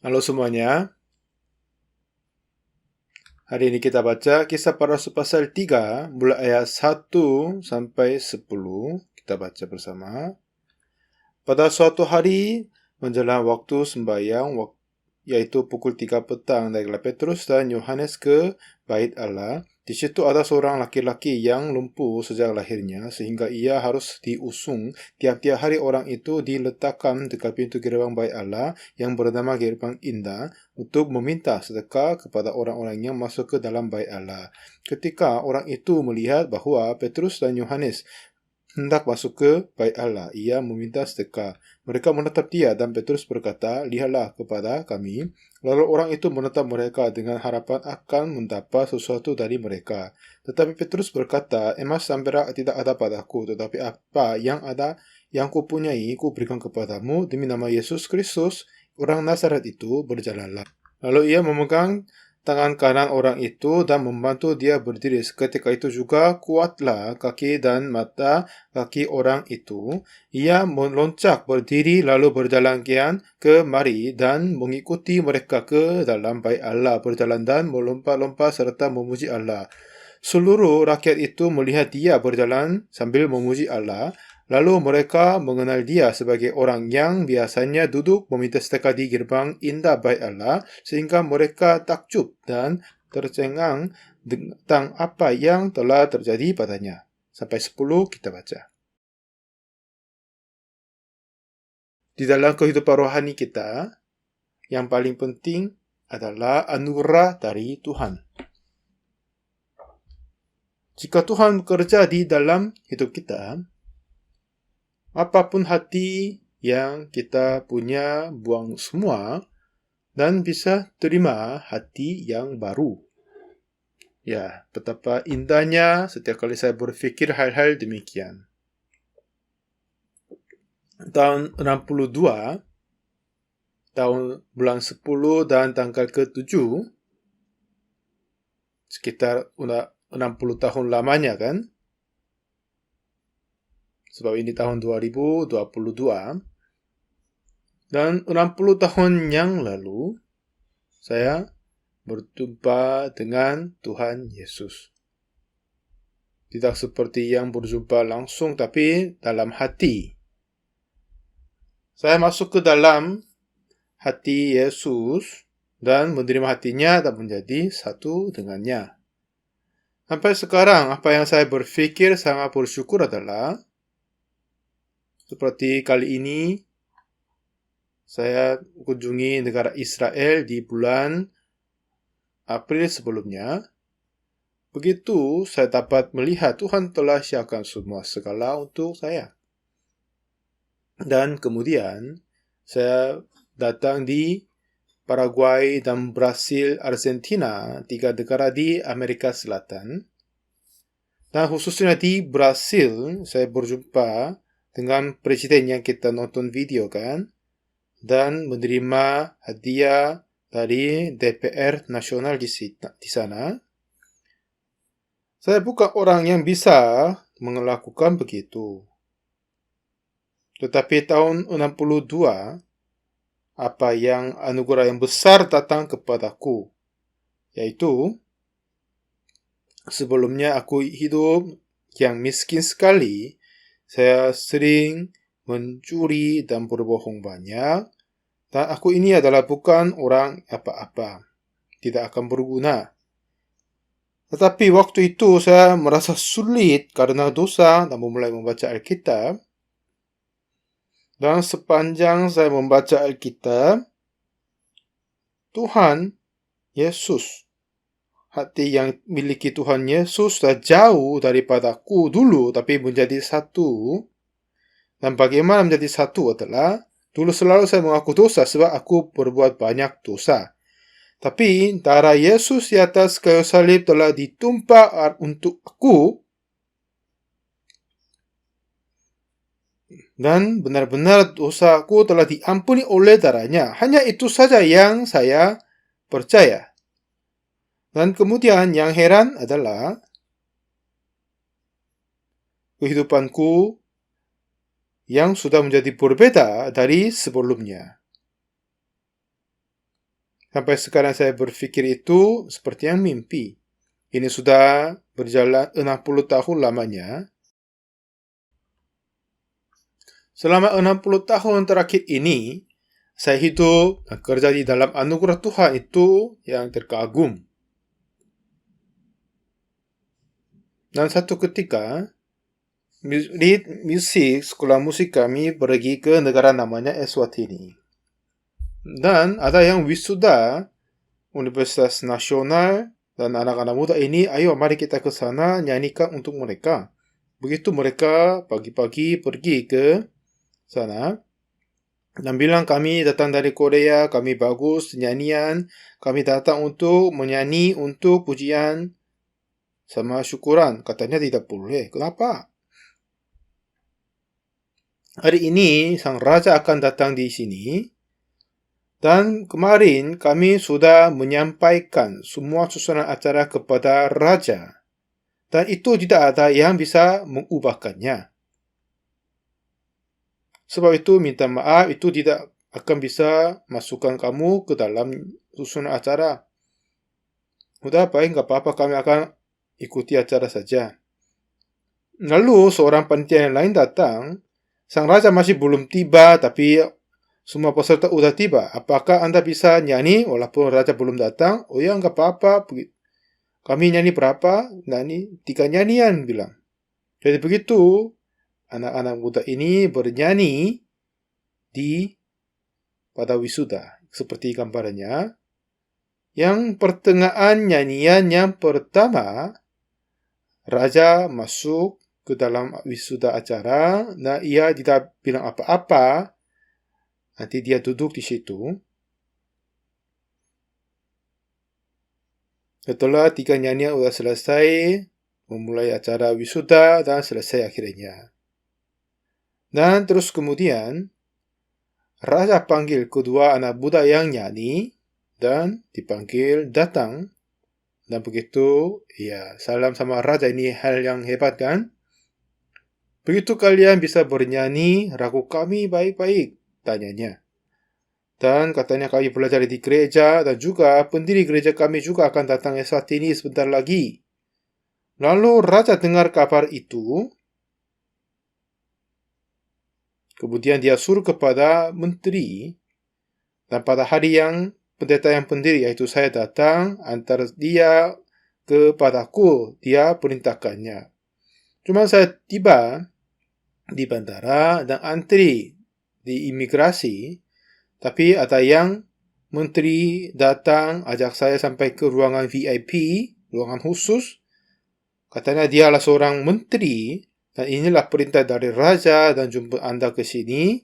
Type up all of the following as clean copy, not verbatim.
Halo semuanya, hari ini kita baca Kisah Para Rasul pasal 3, mulai ayat 1 sampai 10. Kita baca bersama. Pada suatu hari, menjelang waktu sembahyang, yaitu pukul 3 petang, naiklah Petrus dan Yohanes ke bait Allah. Di situ ada seorang laki-laki yang lumpuh sejak lahirnya, sehingga ia harus diusung. Tiap-tiap hari orang itu diletakkan dekat pintu gerbang bait Allah yang bernama Gerbang Indah untuk meminta sedekah kepada orang-orang yang masuk ke dalam bait Allah. Ketika orang itu melihat bahawa Petrus dan Yohanes hendak masuk ke bait Allah, ia meminta sedekah. Mereka menatap dia dan Petrus berkata, "Lihatlah kepada kami." Lalu orang itu menatap mereka dengan harapan akan mendapat sesuatu dari mereka. Tetapi Petrus berkata, "Emas dan perak tidak ada padaku, tetapi apa yang ada, yang kupunyai, kuberikan kepadamu. Demi nama Yesus Kristus, orang Nazaret itu, berjalanlah." Lalu ia memegang tangan kanan orang itu dan membantu dia berdiri. Seketika itu juga kuatlah kaki dan mata kaki orang itu. Ia meloncat berdiri lalu berjalan kian kemari dan mengikuti mereka ke dalam bait Allah, berjalan dan melompat-lompat serta memuji Allah. Seluruh rakyat itu melihat dia berjalan sambil memuji Allah. Lalu mereka mengenal dia sebagai orang yang biasanya duduk meminta sedekah di gerbang indah bait Allah, sehingga mereka takjub dan tercengang tentang apa yang telah terjadi padanya. Sampai 10 kita baca. Di dalam kehidupan rohani kita, yang paling penting adalah anugerah dari Tuhan. Jika Tuhan bekerja di dalam hidup kita, apapun hati yang kita punya, buang semua dan bisa terima hati yang baru. Ya, betapa indahnya setiap kali saya berfikir hal-hal demikian. Tahun 62, tahun bulan 10 dan tanggal ke-7, sekitar 60 tahun lamanya kan? Sebab ini tahun 2022. Dan 60 tahun yang lalu, saya berjumpa dengan Tuhan Yesus. Tidak seperti yang berjumpa langsung, tapi dalam hati. Saya masuk ke dalam hati Yesus dan menerima hatinya dan menjadi satu dengannya. Sampai sekarang, apa yang saya berfikir sangat bersyukur adalah, seperti kali ini, saya kunjungi negara Israel di bulan April sebelumnya. Begitu saya dapat melihat Tuhan telah siapkan semua segala untuk saya. Dan kemudian saya datang di Paraguay dan Brasil, Argentina, 3 negara di Amerika Selatan. Dan khususnya di Brasil, saya berjumpa dengan presiden yang kita nonton video kan, dan menerima hadiah dari DPR nasional di sana. Saya bukan orang yang bisa melakukan begitu. Tetapi tahun 62, apa yang anugerah yang besar datang kepadaku, yaitu sebelumnya aku hidup yang miskin sekali. Saya sering mencuri dan berbohong banyak. Dan aku ini adalah bukan orang apa-apa. Tidak akan berguna. Tetapi waktu itu saya merasa sulit karena dosa dan memulai membaca Alkitab. Dan sepanjang saya membaca Alkitab, Tuhan Yesus, hati yang miliki Tuhan Yesus sudah jauh daripadaku dulu, tapi menjadi satu. Dan bagaimana menjadi satu adalah, dulu selalu saya mengaku dosa sebab aku berbuat banyak dosa. Tapi darah Yesus di atas kayu salib telah ditumpah untuk aku, dan benar-benar dosaku telah diampuni oleh darahnya. Hanya itu saja yang saya percaya. Dan kemudian yang heran adalah kehidupanku yang sudah menjadi berbeda dari sebelumnya. Sampai sekarang saya berfikir itu seperti yang mimpi. Ini sudah berjalan 60 tahun lamanya. Selama 60 tahun terakhir ini, saya hidup dan kerja di dalam anugerah Tuhan itu yang terkagum. Dan satu ketika, sekolah musik kami pergi ke negara namanya Eswatini. Dan ada yang wisuda Universitas Nasional, dan anak-anak muda ini, ayo mari kita ke sana nyanyikan untuk mereka. Begitu mereka pagi-pagi pergi ke sana dan bilang kami datang dari Korea, kami bagus nyanyian, kami datang untuk menyanyi untuk pujian sama syukuran. Katanya tidak boleh. Kenapa? Hari ini sang raja akan datang di sini. Dan kemarin kami sudah menyampaikan semua susunan acara kepada raja. Dan itu tidak ada yang bisa mengubahkannya. Sebab itu minta maaf, itu tidak akan bisa masukkan kamu ke dalam susunan acara. Udah baik, nggak apa-apa, kami akan ikuti acara saja. Lalu seorang panitia yang lain datang. Sang raja masih belum tiba, tapi semua peserta udah tiba. Apakah Anda bisa nyanyi walaupun raja belum datang? Oh ya, nggak apa-apa. Kami nyanyi berapa? Nyanyi 3 nyanyian, bilang. Jadi begitu, anak-anak muda ini bernyanyi pada wisuda. Seperti gambarnya. Yang pertengahan nyanyian yang pertama, raja masuk ke dalam wisuda acara. Nah, ia tidak bilang apa-apa. Nanti dia duduk di situ. Setelah 3 nyanyian sudah selesai, memulai acara wisuda dan selesai akhirnya. Dan terus kemudian, raja panggil kedua anak muda yang nyanyi dan dipanggil datang. Dan begitu, ya, salam sama raja, ini hal yang hebat kan? Begitu kalian bisa bernyanyi, ragu kami baik-baik, tanyanya. Dan katanya kami belajar di gereja, dan juga pendiri gereja kami juga akan datang Eswatini sebentar lagi. Lalu raja dengar kabar itu. Kemudian dia suruh kepada menteri. Dan pada hari yang pendeta yang pendiri, yaitu saya datang, antar dia kepadaku, dia perintahkannya. Cuma saya tiba di bandara dan antri di imigrasi, tapi ada yang menteri datang ajak saya sampai ke ruangan VIP, ruangan khusus. Katanya dialah seorang menteri dan inilah perintah dari raja dan jemput Anda ke sini.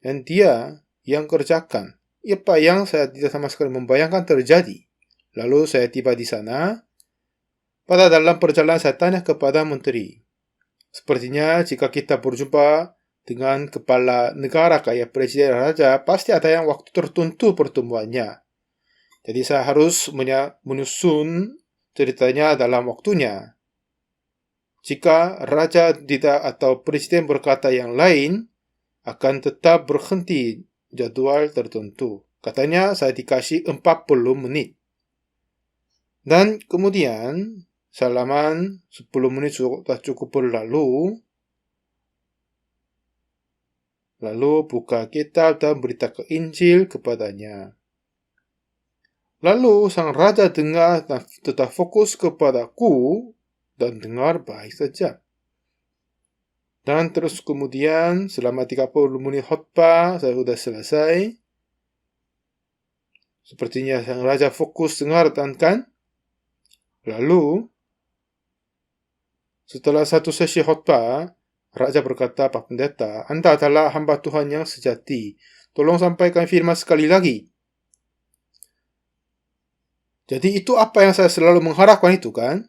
Dan dia yang kerjakan. Apa yang saya tidak sama sekali membayangkan terjadi. Lalu saya tiba di sana. Pada dalam perjalanan saya tanya kepada menteri. Sepertinya jika kita berjumpa dengan kepala negara kayak presiden raja, pasti ada yang waktu tertentu pertemuannya. Jadi saya harus menyusun ceritanya dalam waktunya. Jika raja tidak atau presiden berkata yang lain, akan tetap berhenti jadwal tertentu. Katanya saya dikasih 40 menit. Dan kemudian salaman 10 menit sudah cukup berlalu. Lalu buka kitab dan beritakan Injil kepadanya. Lalu sang raja dengar dan tetap fokus kepadaku dan dengar baik saja. Dan terus kemudian selama 30 menit khotbah saya sudah selesai. Sepertinya sang raja fokus dengar dan kan. Lalu setelah satu sesi khotbah, raja berkata, Pak Pendeta, Anda adalah hamba Tuhan yang sejati. Tolong sampaikan firman sekali lagi. Jadi itu apa yang saya selalu mengharapkan itu kan?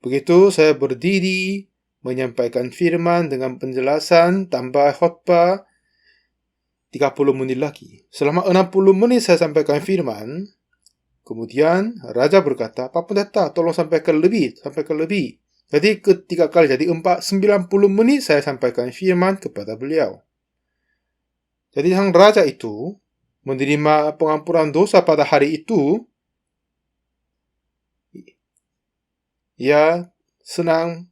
Begitu saya berdiri, menyampaikan firman dengan penjelasan, tambah khotbah, 30 menit lagi. Selama 60 menit saya sampaikan firman. Kemudian raja berkata, Pak Pendeta, tolong sampaikan lebih. Jadi ketiga kali, jadi 90 menit saya sampaikan firman kepada beliau. Jadi sang raja itu menerima pengampunan dosa pada hari itu, ia senang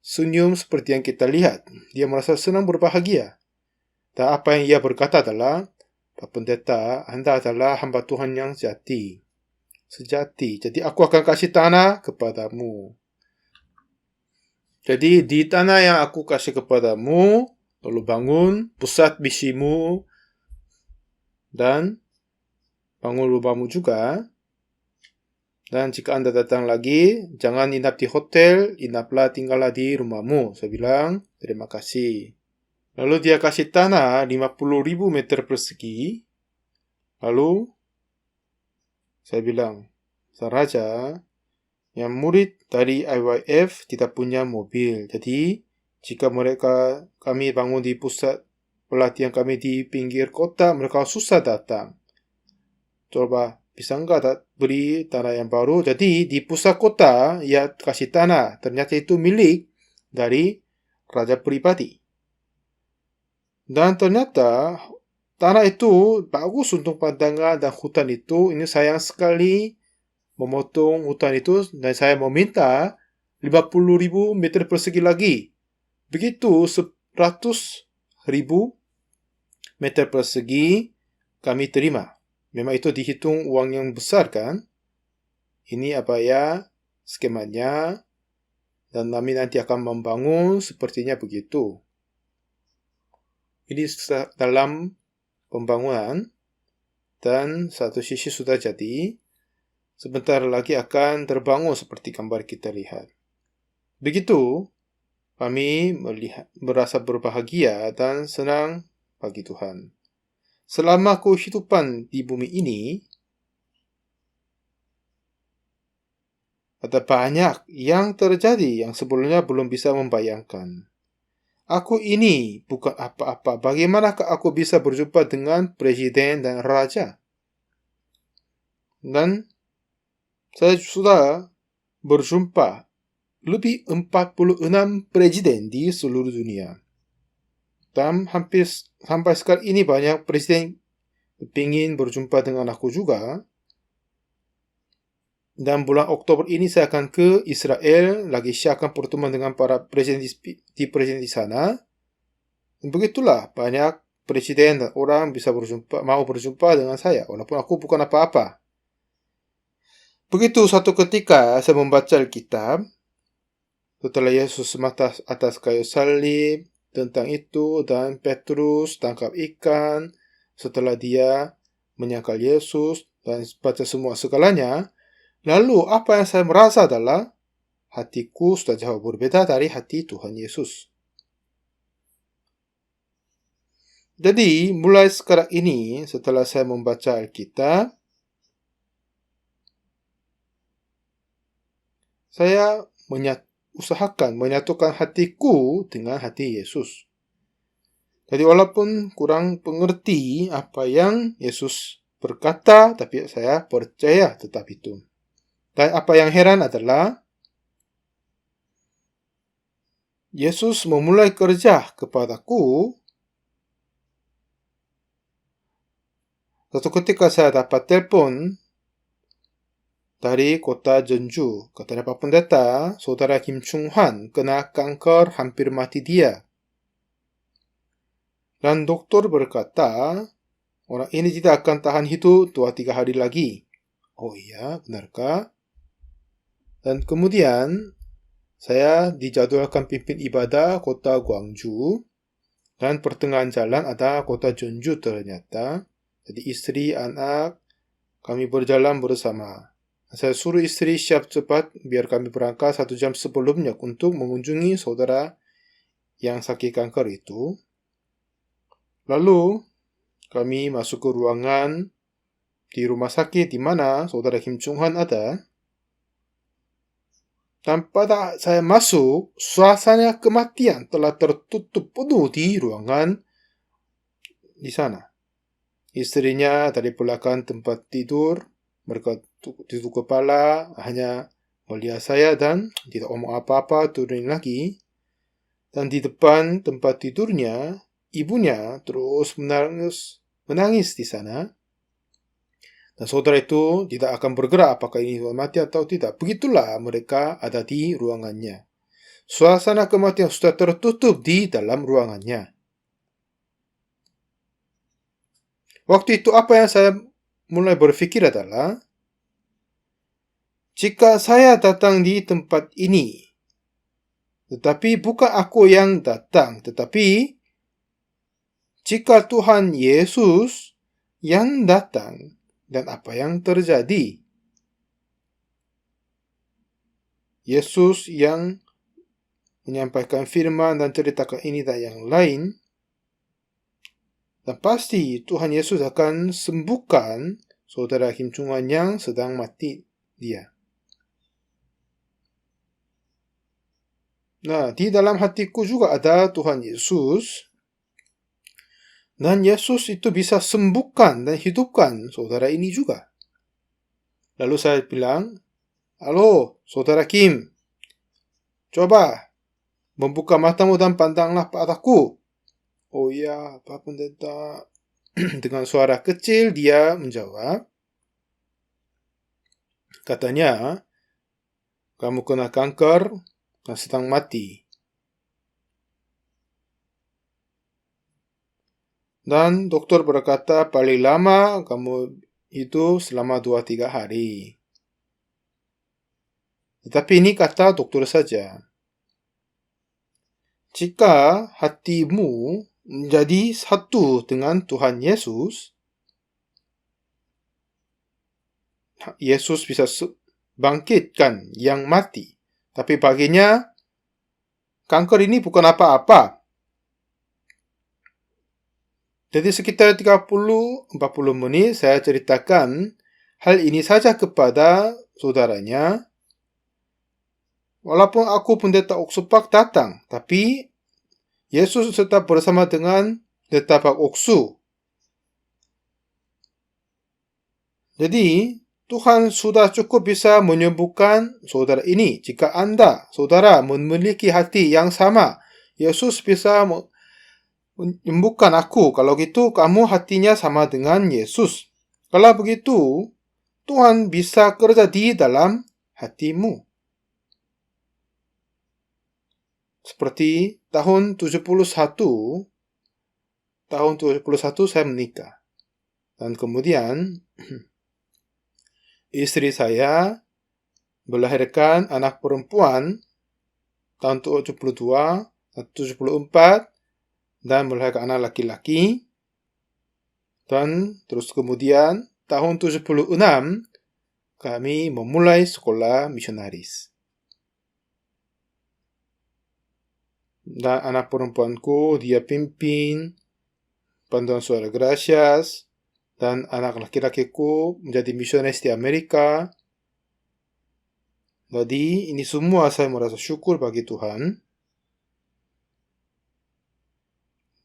senyum seperti yang kita lihat. Dia merasa senang berbahagia. Dan apa yang ia berkata adalah, Pak Pendeta, Anda adalah hamba Tuhan yang sejati. Jadi aku akan kasih tanah kepadamu. Jadi di tanah yang aku kasih kepadamu, lalu bangun pusat misimu dan bangun rumahmu juga. Dan jika Anda datang lagi, jangan inap di hotel, tinggallah di rumahmu. Saya bilang, terima kasih. Lalu dia kasih tanah 50.000 meter persegi. Lalu saya bilang, Sang Raja, yang murid dari IYF tidak punya mobil. Jadi, jika kami bangun di pusat pelatihan kami di pinggir kota, mereka susah datang. Coba, bisa enggak beri tanah yang baru? Jadi, di pusat kota, ia kasih tanah. Ternyata itu milik dari raja pribadi. Dan ternyata, tanah itu bagus untuk pandangan dan hutan itu. Ini sayang sekali memotong hutan itu dan saya meminta 50.000 meter persegi lagi. Begitu 100.000 meter persegi kami terima. Memang itu dihitung uang yang besar kan? Ini apa ya skemanya dan kami nanti akan membangun sepertinya begitu. Ini dalam pembangunan dan satu sisi sudah jadi. Sebentar lagi akan terbangun seperti gambar kita lihat. Begitu, kami merasa berbahagia dan senang bagi Tuhan. Selama kehidupan di bumi ini, ada banyak yang terjadi yang sebelumnya belum bisa membayangkan. Aku ini bukan apa-apa. Bagaimanakah aku bisa berjumpa dengan presiden dan raja? Dan saya sudah berjumpa lebih 46 presiden di seluruh dunia. Dan hampir sampai sekarang ini banyak presiden ingin berjumpa dengan aku juga. Dan bulan Oktober ini saya akan ke Israel, lagi saya akan pertemuan dengan para presiden di sana. Dan begitulah banyak presiden dan orang bisa mau berjumpa dengan saya, walaupun aku bukan apa-apa. Begitu suatu ketika saya membaca Alkitab, setelah Yesus mati atas kayu salib, tentang itu, dan Petrus tangkap ikan, setelah dia menyangkal Yesus, dan baca semua segalanya, lalu apa yang saya merasa adalah, hatiku sudah jauh berbeda dari hati Tuhan Yesus. Jadi, mulai sekarang ini, setelah saya membaca Alkitab, saya usahakan menyatukan hatiku dengan hati Yesus. Jadi walaupun kurang pengerti apa yang Yesus berkata, tapi saya percaya tetap itu. Dan apa yang heran adalah Yesus memulai kerja kepadaku. Suatu ketika saya dapat telepon dari kota Jeonju. Katanya Pak Pendeta, saudara Kim Chung-han kena kanker, hampir mati dia. Dan dokter berkata, orang ini tidak akan tahan hidup 2-3 hari lagi. Oh iya, benarkah? Dan kemudian, saya dijadwalkan pimpin ibadah kota Gwangju. Dan pertengahan jalan ada kota Jeonju ternyata. Jadi istri, anak, kami berjalan bersama. Saya suruh istri siap cepat biar kami berangkat 1 jam sebelumnya untuk mengunjungi saudara yang sakit kanker itu. Lalu kami masuk ke ruangan di rumah sakit di mana saudara Kim Chung-han ada. Dan pada saya masuk, suasana kematian telah tertutup penuh di ruangan di sana. Istrinya dari belakang tempat tidur, mereka tutup kepala, hanya melihat saya dan tidak omong apa-apa, turun lagi. Dan di depan tempat tidurnya, ibunya terus menangis di sana. Dan saudara itu tidak akan bergerak apakah ini mati atau tidak. Begitulah mereka ada di ruangannya. Suasana kematian sudah tertutup di dalam ruangannya. Waktu itu apa yang saya mulai berpikir adalah, jika saya datang di tempat ini, tetapi bukan aku yang datang, tetapi jika Tuhan Yesus yang datang, dan apa yang terjadi? Yesus yang menyampaikan firman dan ceritakan ini dan yang lain, dan pasti Tuhan Yesus akan sembuhkan saudara Kim Chung-han yang sedang mati dia. Nah, di dalam hatiku juga ada Tuhan Yesus, dan Yesus itu bisa sembuhkan dan hidupkan saudara ini juga. Lalu saya bilang, halo saudara Kim, coba membuka matamu dan pandanglah padaku. Oh ya, Pak Pendeta. Dengan suara kecil dia menjawab, katanya, kamu kena kanker dan sedang mati. Dan dokter berkata, paling lama kamu hidup selama 2-3 hari. Tetapi ini kata dokter saja. Jika hatimu menjadi satu dengan Tuhan Yesus, Yesus bisa bangkitkan yang mati. Tapi baginya, kanker ini bukan apa-apa. Jadi sekitar 30-40 menit saya ceritakan hal ini saja kepada saudaranya. Walaupun aku pendeta Oksu Pak datang, tapi Yesus tetap bersama dengan pendeta Pak Oksu. Jadi, Tuhan sudah cukup bisa menyembuhkan saudara ini. Jika Anda, saudara, memiliki hati yang sama, Yesus bisa menyembuhkan aku. Kalau gitu, kamu hatinya sama dengan Yesus. Kalau begitu, Tuhan bisa kerja di dalam hatimu. Seperti tahun 71 saya menikah. Dan kemudian istri saya melahirkan anak perempuan tahun 72, 74, dan melahirkan anak laki-laki. Dan terus kemudian tahun 76 kami memulai sekolah misionaris. Dan anak perempuanku dia pimpin Panduan Suara Gracias, dan anak laki-lakiku menjadi misionaris di Amerika. Jadi ini semua saya merasa syukur bagi Tuhan.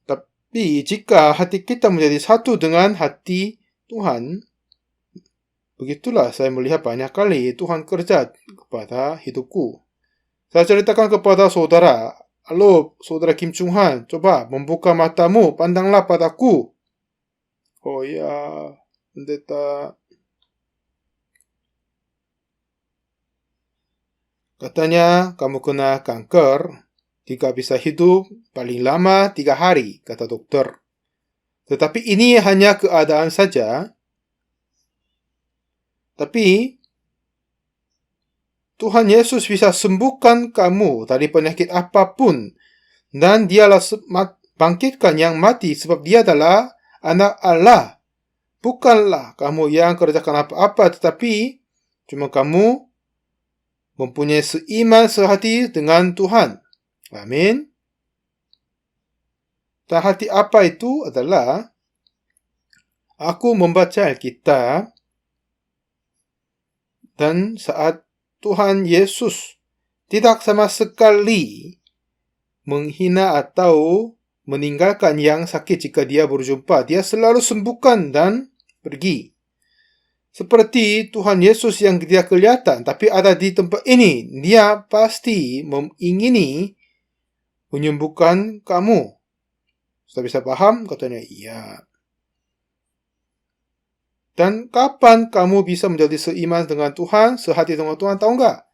Tapi jika hati kita menjadi satu dengan hati Tuhan, begitulah saya melihat banyak kali Tuhan kerja kepada hidupku. Saya ceritakan kepada saudara, halo saudara Kim Chung-han, coba membuka matamu, pandanglah padaku. Oh ya, pendeta. Katanya kamu kena kanker, tidak bisa hidup paling lama 3 hari, kata dokter. Tetapi ini hanya keadaan saja. Tapi Tuhan Yesus bisa sembuhkan kamu dari penyakit apapun. Dan dialah bangkitkan yang mati sebab dia adalah anak Allah. Bukanlah kamu yang kerjakan apa-apa, tetapi cuma kamu mempunyai seiman sehati dengan Tuhan. Amin. Dan hati apa itu adalah, aku membaca Alkitab, dan saat Tuhan Yesus tidak sama sekali menghina atau meninggalkan yang sakit jika dia berjumpa, dia selalu sembuhkan dan pergi. Seperti Tuhan Yesus yang dia kelihatan, tapi ada di tempat ini, dia pasti mengingini menyembuhkan kamu. Sudah bisa paham? Katanya, iya. Dan kapan kamu bisa menjadi seiman dengan Tuhan, sehati dengan Tuhan, tahu nggak?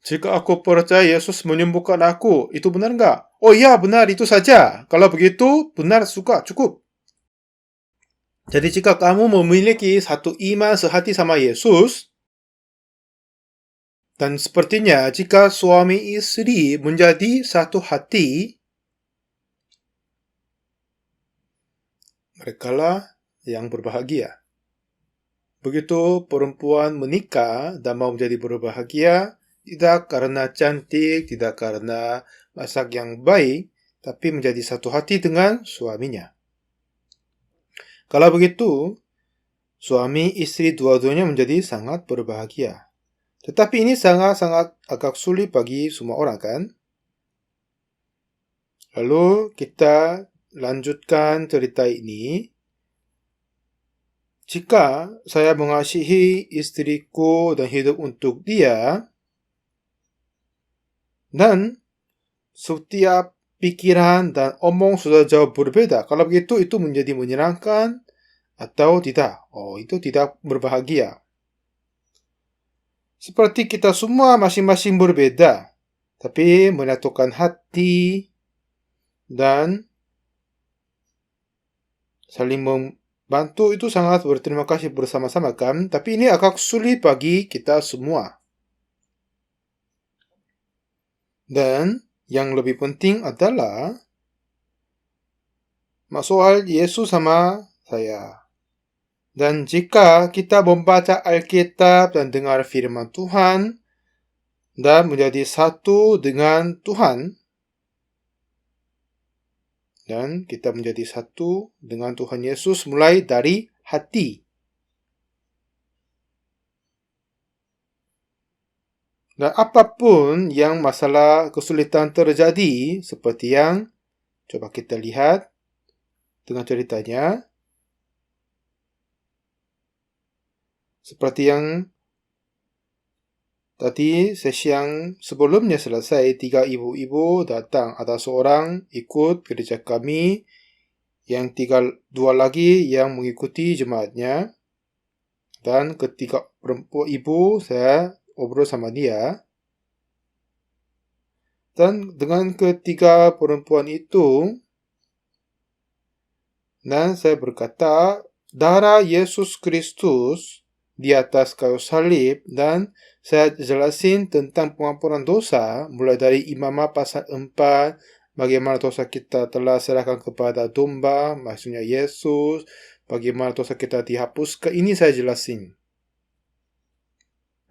Jika aku percaya Yesus menyembuhkan aku, itu benar nggak? Oh iya, benar, itu saja. Kalau begitu, benar, suka, cukup. Jadi jika kamu memiliki satu iman sehati sama Yesus, dan sepertinya jika suami istri menjadi satu hati, merekalah yang berbahagia. Begitu perempuan menikah dan mau menjadi berbahagia, tidak karena cantik, tidak karena masak yang baik, tapi menjadi satu hati dengan suaminya. Kalau begitu, suami istri dua-duanya menjadi sangat berbahagia. Tetapi ini sangat-sangat agak sulit bagi semua orang, kan? Lalu kita lanjutkan cerita ini. Jika saya mengasihi istriku dan hidup untuk dia, dan setiap pikiran dan omong sudah jauh berbeda, kalau begitu itu menjadi menyenangkan atau tidak? Oh, itu tidak berbahagia. Seperti kita semua masing-masing berbeda, tapi menyatukan hati dan saling membantu itu sangat berterima kasih bersama-sama, kan? Tapi ini agak sulit bagi kita semua. Dan yang lebih penting adalah soal Yesus sama saya. Dan jika kita membaca Alkitab dan dengar firman Tuhan dan menjadi satu dengan Tuhan, dan kita menjadi satu dengan Tuhan Yesus mulai dari hati. Dan apapun yang masalah kesulitan terjadi, seperti yang coba kita lihat dengan ceritanya, seperti yang tadi sesi yang sebelumnya selesai, 3 ibu-ibu datang, ada seorang ikut gereja kami, yang 2 lagi yang mengikuti jemaatnya, dan ketiga perempuan ibu saya obrol sama dia. Dan dengan ketiga perempuan itu, dan saya berkata, darah Yesus Kristus di atas kayu salib, dan saya jelasin tentang pengampunan dosa, mulai dari Imamah pasal 4, bagaimana dosa kita telah serahkan kepada domba, maksudnya Yesus, bagaimana dosa kita dihapuskan, ini saya jelasin.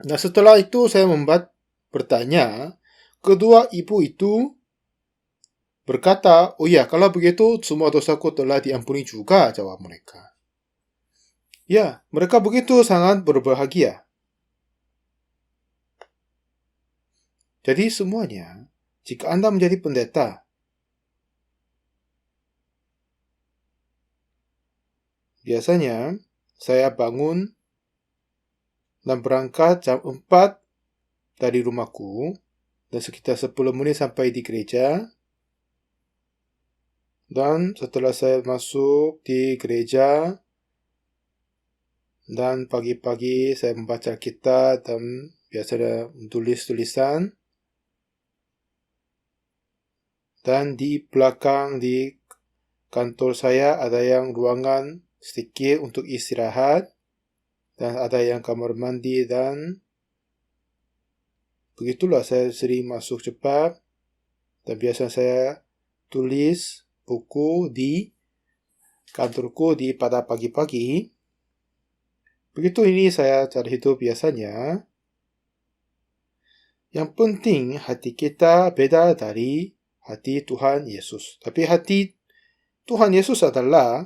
Nah, setelah itu saya bertanya, kedua ibu itu berkata, oh ya, kalau begitu semua dosaku telah diampuni juga, jawab mereka. Ya, mereka begitu sangat berbahagia. Jadi semuanya, jika Anda menjadi pendeta, biasanya saya bangun dan berangkat jam 4 dari rumahku, dan sekitar 10 menit sampai di gereja. Dan setelah saya masuk di gereja, dan pagi-pagi saya membaca Alkitab dan biasanya menulis tulisan. Dan di belakang di kantor saya ada yang ruangan sedikit untuk istirahat, dan ada yang kamar mandi, dan begitulah saya sering masuk cepat. Dan biasa saya tulis buku di kantorku pada pagi-pagi. Begitu ini saya cara hidup biasanya. Yang penting hati kita beda dari hati Tuhan Yesus. Tapi hati Tuhan Yesus adalah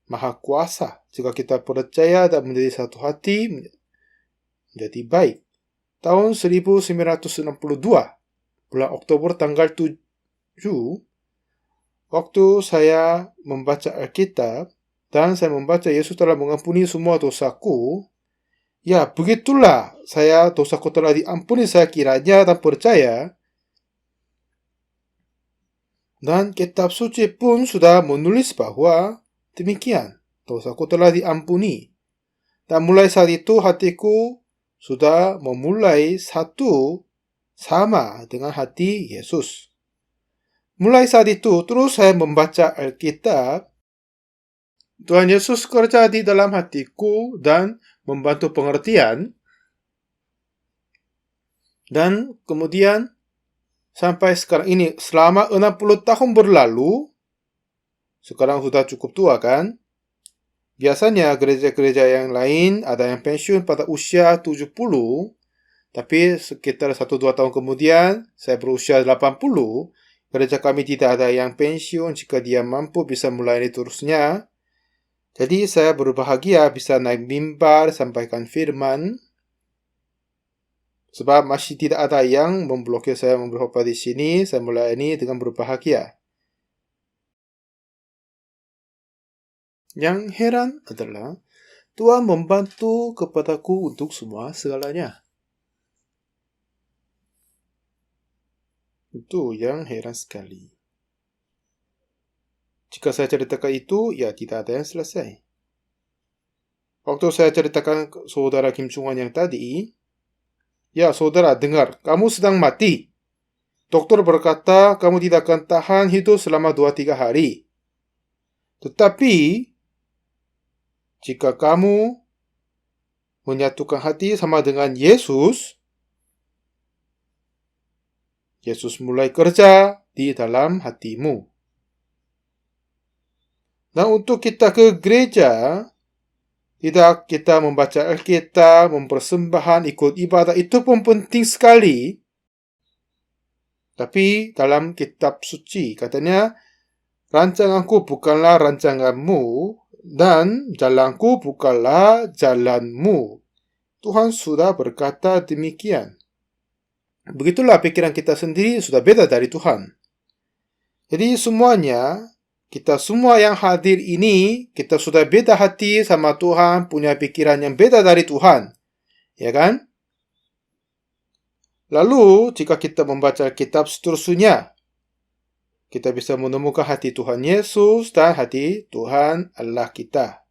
Maha Kuasa. Jika kita percaya dan menjadi satu hati, menjadi baik. Tahun 1962, bulan Oktober tanggal 7, waktu saya membaca Alkitab, dan saya membaca Yesus telah mengampuni semua dosaku, ya begitulah dosaku telah diampuni, saya kiranya dan percaya. Dan kitab suci pun sudah menulis bahwa demikian. dosaku telah diampuni. Dan mulai saat itu hatiku sudah memulai satu sama dengan hati Yesus. Mulai saat itu terus saya membaca Alkitab. Tuhan Yesus kerja di dalam hatiku dan membantu pengertian. Dan kemudian sampai sekarang ini, selama 60 tahun berlalu, sekarang sudah cukup tua kan? Biasanya gereja-gereja yang lain ada yang pensiun pada usia 70, tapi sekitar 1-2 tahun kemudian, saya berusia 80, gereja kami tidak ada yang pensiun jika dia mampu bisa melayani terusnya. Jadi saya berbahagia bisa naik mimbar, sampaikan firman, sebab masih tidak ada yang memblokir saya berkhotbah di sini, saya melayani dengan berbahagia. Yang heran adalah Tuhan membantu kepadaku untuk semua segalanya. Itu yang heran sekali. Jika saya ceritakan itu, ya tidak ada yang selesai. Waktu saya ceritakan ke saudara Kim Chung-hwan yang tadi, ya saudara dengar, kamu sedang mati. Dokter berkata kamu tidak akan tahan hidup selama 2-3 hari. Tetapi, jika kamu menyatukan hati sama dengan Yesus, Yesus mulai kerja di dalam hatimu. Dan untuk kita ke gereja, tidak kita membaca Alkitab, mempersembahkan, ikut ibadah, itu pun penting sekali. Tapi dalam kitab suci, katanya, rancanganku bukanlah rancanganmu, dan jalanku bukanlah jalanmu. Tuhan sudah berkata demikian. Begitulah pikiran kita sendiri sudah beda dari Tuhan. Jadi semuanya, kita semua yang hadir ini, kita sudah beda hati sama Tuhan, punya pikiran yang beda dari Tuhan. Ya kan? Lalu, jika kita membaca kitab seterusnya, kita bisa menemukan hati Tuhan Yesus dan hati Tuhan Allah kita.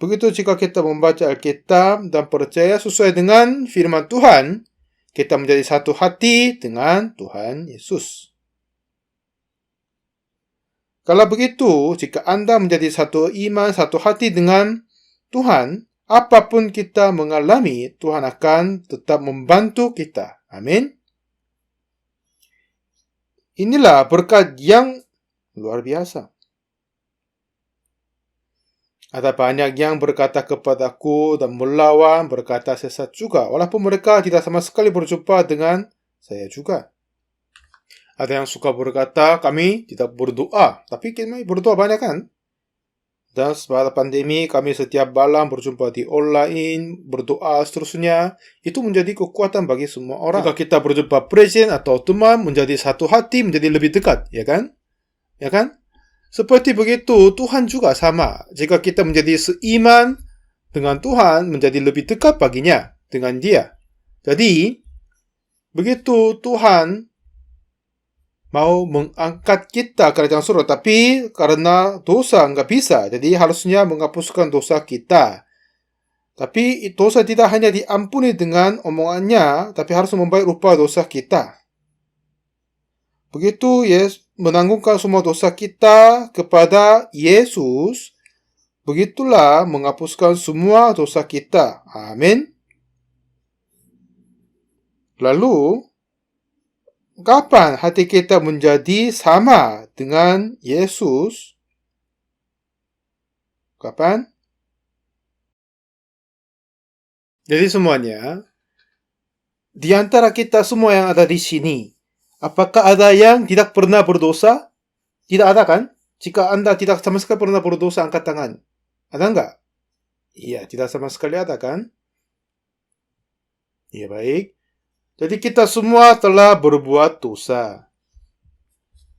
Begitu jika kita membaca Alkitab dan percaya sesuai dengan firman Tuhan, kita menjadi satu hati dengan Tuhan Yesus. Kalau begitu, jika Anda menjadi satu iman, satu hati dengan Tuhan, apapun kita mengalami, Tuhan akan tetap membantu kita. Amin. Inilah berkat yang luar biasa. Ada banyak yang berkata kepadaku dan melawan, berkata sesat juga, walaupun mereka tidak sama sekali berjumpa dengan saya juga. Ada yang suka berkata, kami tidak berdoa, tapi kami berdoa banyak kan? Dan pada pandemi, kami setiap malam berjumpa di online, berdoa seterusnya. Itu menjadi kekuatan bagi semua orang. Jika kita berjumpa presiden atau teman, menjadi satu hati, menjadi lebih dekat, ya kan? Ya kan? Seperti begitu, Tuhan juga sama. Jika kita menjadi seiman dengan Tuhan, menjadi lebih dekat baginya, dengan Dia. Jadi, begitu Tuhan mau mengangkat kita ke kerajaan surga, tapi karena dosa nggak bisa, jadi harusnya menghapuskan dosa kita. Tapi dosa tidak hanya diampuni dengan omongannya, tapi harus membayar upah dosa kita. Begitu Yesus menanggungkan semua dosa kita kepada Yesus, begitulah menghapuskan semua dosa kita. Amin. Lalu, kapan hati kita menjadi sama dengan Yesus? Kapan? Jadi semuanya, di antara kita semua yang ada di sini, apakah ada yang tidak pernah berdosa? Tidak ada kan? Jika Anda tidak sama sekali pernah berdosa, angkat tangan. Ada enggak? Iya, tidak sama sekali ada kan? Iya, baik. Jadi kita semua telah berbuat dosa.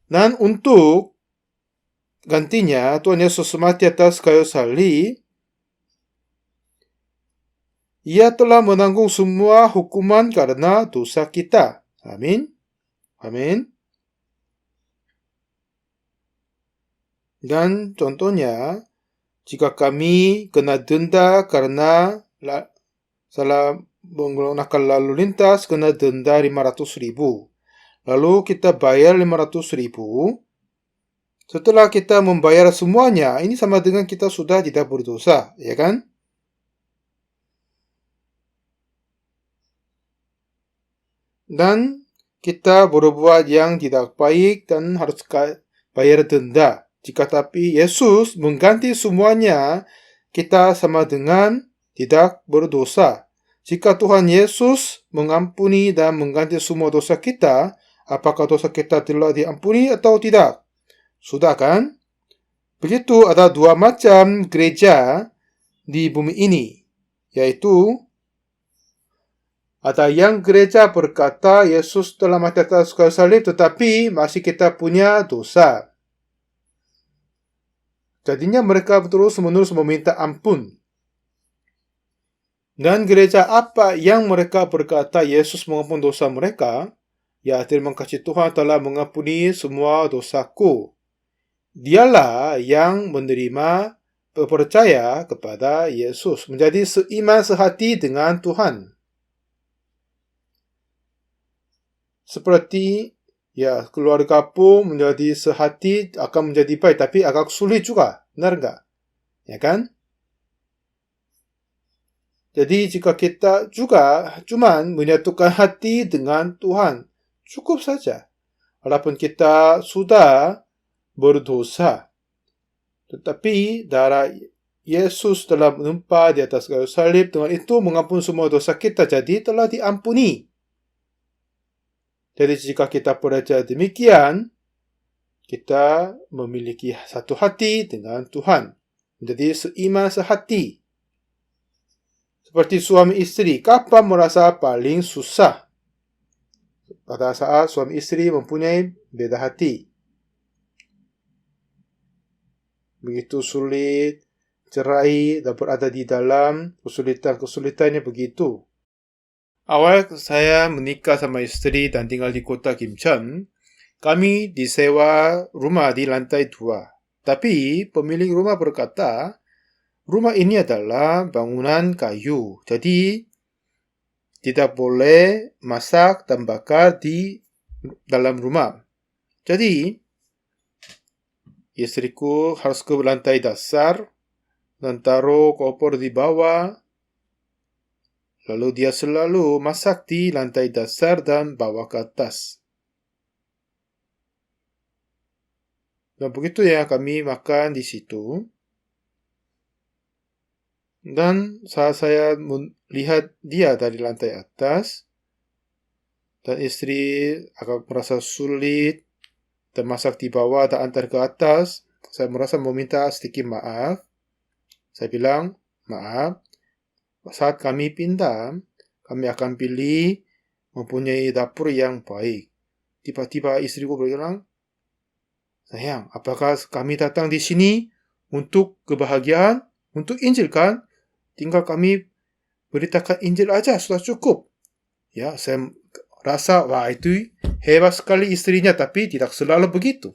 Dan untuk gantinya, Tuhan Yesus mati atas kayu salib, Ia telah menanggung semua hukuman karena dosa kita. Amin. Amin. Dan contohnya, jika kami kena denda karena salah menggunakan lalu lintas, kena denda 500.000. Lalu kita bayar 500.000. Setelah kita membayar semuanya, ini sama dengan kita sudah tidak berdosa, ya kan? Dan kita berbuat yang tidak baik dan harus bayar denda. Jika tapi Yesus mengganti semuanya, kita sama dengan tidak berdosa. Jika Tuhan Yesus mengampuni dan mengganti semua dosa kita, apakah dosa kita telah diampuni atau tidak? Sudah kan? Begitu ada dua macam gereja di bumi ini, yaitu ada yang gereja berkata Yesus telah mati atas kayu salib tetapi masih kita punya dosa. Jadinya mereka terus-menerus meminta ampun. Dan gereja apa yang mereka berkata Yesus mengampuni dosa mereka? Ya, terima kasih Tuhan telah mengampuni semua dosaku. Dialah yang menerima percaya kepada Yesus, menjadi seiman sehati dengan Tuhan. Seperti keluarga pun menjadi sehati akan menjadi baik, tapi agak sulit juga, benar enggak? Ya kan? Jadi jika kita juga cuman menyatukan hati dengan Tuhan, cukup saja. Walaupun kita sudah berdosa, tetapi darah Yesus telah menumpah di atas kayu salib, dengan itu mengampuni semua dosa kita, jadi telah diampuni. Jadi jika kita percaya demikian, kita memiliki satu hati dengan Tuhan, menjadi seiman sehati. Seperti suami istri, kapan merasa paling susah? Pada saat suami istri mempunyai beda hati. Begitu sulit, cerai dan berada di dalam kesulitan-kesulitannya begitu. Awal saya menikah sama istri dan tinggal di kota Kimcheon, kami disewa rumah di lantai 2. Tapi pemilik rumah berkata, rumah ini adalah bangunan kayu, jadi tidak boleh masak dan bakar di dalam rumah. Jadi, istriku harus ke lantai dasar dan taruh kompor di bawah. Lalu dia selalu masak di lantai dasar dan bawa ke atas. Dan begitu ya kami makan di situ. Dan saat saya melihat dia dari lantai atas, dan istri agak merasa sulit, dan masak di bawah dan antar ke atas, saya merasa meminta sedikit maaf. Saya bilang, maaf, saat kami pindah, kami akan pilih mempunyai dapur yang baik. Tiba-tiba istriku berbilang, sayang, apakah kami datang di sini untuk kebahagiaan, untuk Injil kan? Tinggal kami beritakan Injil aja, sudah cukup. Ya, saya rasa, wah itu hebat sekali istrinya, tapi tidak selalu begitu.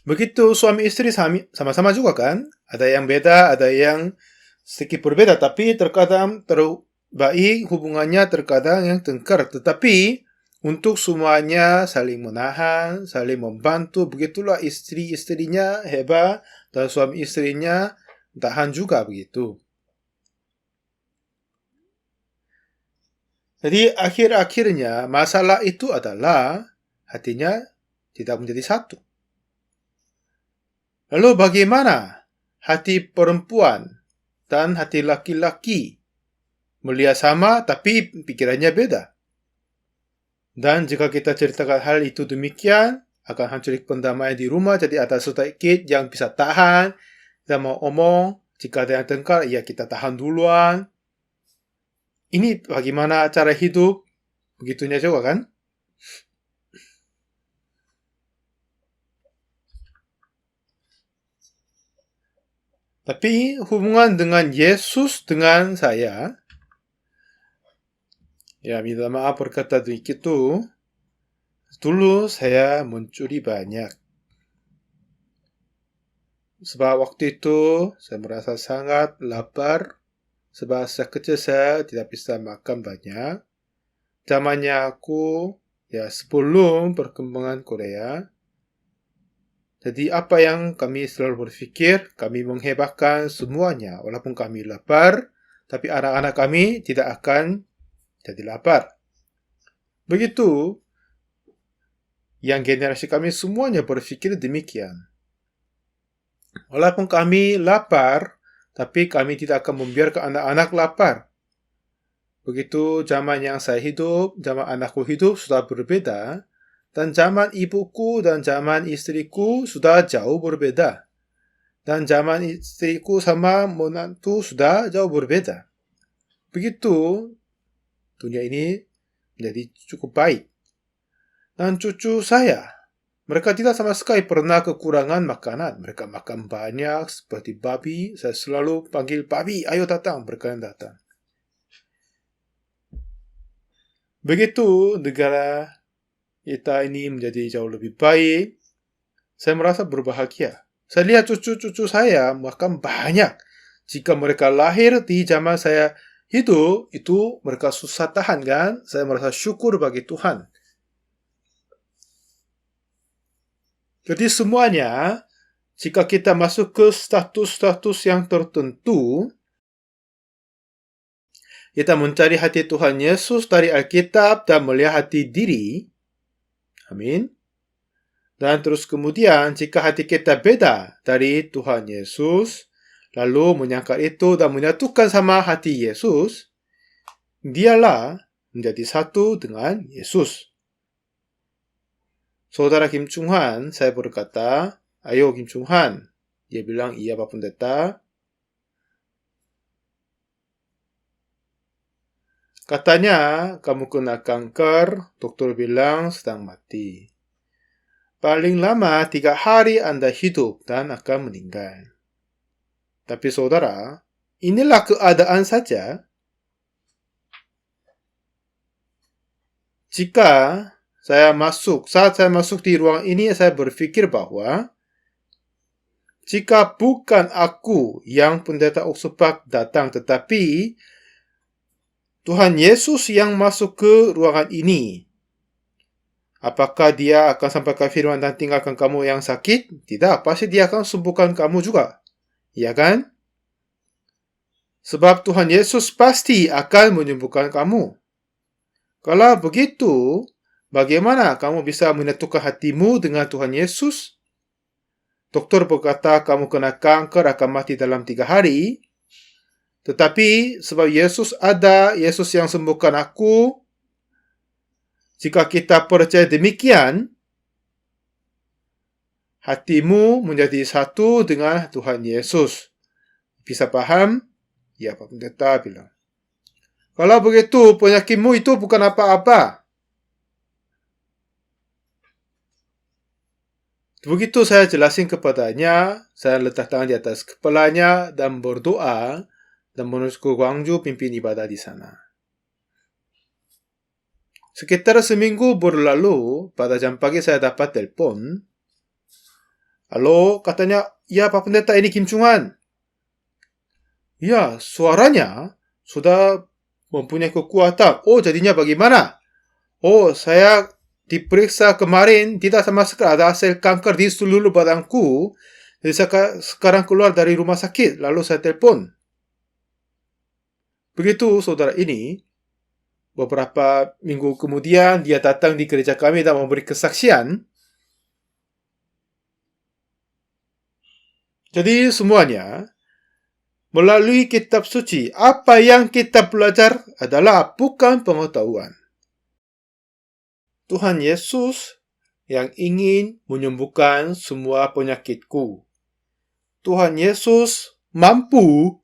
Begitu suami istri sama-sama juga kan? Ada yang beda, ada yang sedikit berbeda, tapi terkadang terbaik hubungannya, terkadang yang tengkar. Tetapi untuk semuanya saling menahan, saling membantu. Begitulah istri-istrinya hebat dan suami istrinya tahan juga begitu. Jadi akhir-akhirnya masalah itu adalah hatinya tidak menjadi satu. Lalu bagaimana hati perempuan dan hati laki-laki melihat sama tapi pikirannya beda? Dan jika kita ceritakan hal itu demikian, akan hancur pendamaian di rumah, jadi ada sedikit yang bisa tahan. Kita mau omong, jika ada yang tengkar, ya kita tahan duluan. Ini bagaimana cara hidup, begitunya juga kan? Tapi hubungan dengan Yesus dengan saya, ya minta maaf berkata begitu, dulu saya mencuri banyak. Sebab waktu itu saya merasa sangat lapar. Sebab sejak kecil saya tidak bisa makan banyak. Zamannya aku, sebelum perkembangan Korea. Jadi apa yang kami selalu berfikir, kami menghebahkan semuanya. Walaupun kami lapar, tapi anak-anak kami tidak akan jadi lapar. Begitu, yang generasi kami semuanya berfikir demikian. Walaupun kami lapar, tapi kami tidak akan membiarkan anak-anak lapar. Begitu zaman yang saya hidup, zaman anakku hidup sudah berbeda. Dan zaman ibuku dan zaman istriku sudah jauh berbeda. Dan zaman istriku sama menantu sudah jauh berbeda. Begitu, dunia ini menjadi cukup baik. Dan cucu saya, mereka tidak sama sekali pernah kekurangan makanan. Mereka makan banyak seperti babi. Saya selalu panggil babi, ayo datang, mereka yang datang. Begitu negara kita ini menjadi jauh lebih baik, saya merasa berbahagia. Saya lihat cucu-cucu saya makan banyak. Jika mereka lahir di zaman saya hidup, itu mereka susah tahan kan? Saya merasa syukur bagi Tuhan. Jadi semuanya, jika kita masuk ke status-status yang tertentu, kita mencari hati Tuhan Yesus dari Alkitab dan melihat hati diri. Amin. Dan terus kemudian, jika hati kita beda dari Tuhan Yesus, lalu menyangka itu dan menyatukan sama hati Yesus, dialah menjadi satu dengan Yesus. Saudara Kim Chung Han, saya berkata, ayo Kim Chung Han. Dia bilang, iya Pak Pendeta. Katanya, kamu kena kanker, dokter bilang sedang mati. Paling lama 3 hari Anda hidup dan akan meninggal. Tapi saudara, inilah keadaan saja. Saat saya masuk di ruang ini, saya berpikir bahwa jika bukan aku yang Pendeta Oksupak datang, tetapi Tuhan Yesus yang masuk ke ruangan ini, apakah dia akan sampaikan firman dan tinggalkan kamu yang sakit? Tidak, pasti dia akan sembuhkan kamu juga. Ya kan? Sebab Tuhan Yesus pasti akan menyembuhkan kamu. Kalau begitu, bagaimana kamu bisa menyatukan hatimu dengan Tuhan Yesus? Dokter berkata kamu kena kanker akan mati dalam 3 hari. Tetapi sebab Yesus ada, Yesus yang sembuhkan aku. Jika kita percaya demikian, hatimu menjadi satu dengan Tuhan Yesus. Bisa paham? Ya, Pak Pendeta bilang. Kalau begitu, penyakitmu itu bukan apa-apa. Begitu saya jelasin kepadanya, saya letak tangan di atas kepalanya dan berdoa dan menuju ke Gwangju pimpin ibadah di sana. Sekitar seminggu berlalu, pada jam pagi saya dapat telepon. Halo, katanya, ya Pak Pendeta ini Kim Chung Han. Ya, suaranya sudah mempunyai kekuatan. Oh, jadinya bagaimana? Oh, saya diperiksa kemarin, tidak sama sekali ada sel kanker di seluruh badanku. Jadi saya sekarang keluar dari rumah sakit, lalu saya telepon. Begitu saudara ini, beberapa minggu kemudian dia datang di gereja kami dan memberi kesaksian. Jadi semuanya, melalui kitab suci, apa yang kita belajar adalah bukan pengetahuan. Tuhan Yesus yang ingin menyembuhkan semua penyakitku. Tuhan Yesus mampu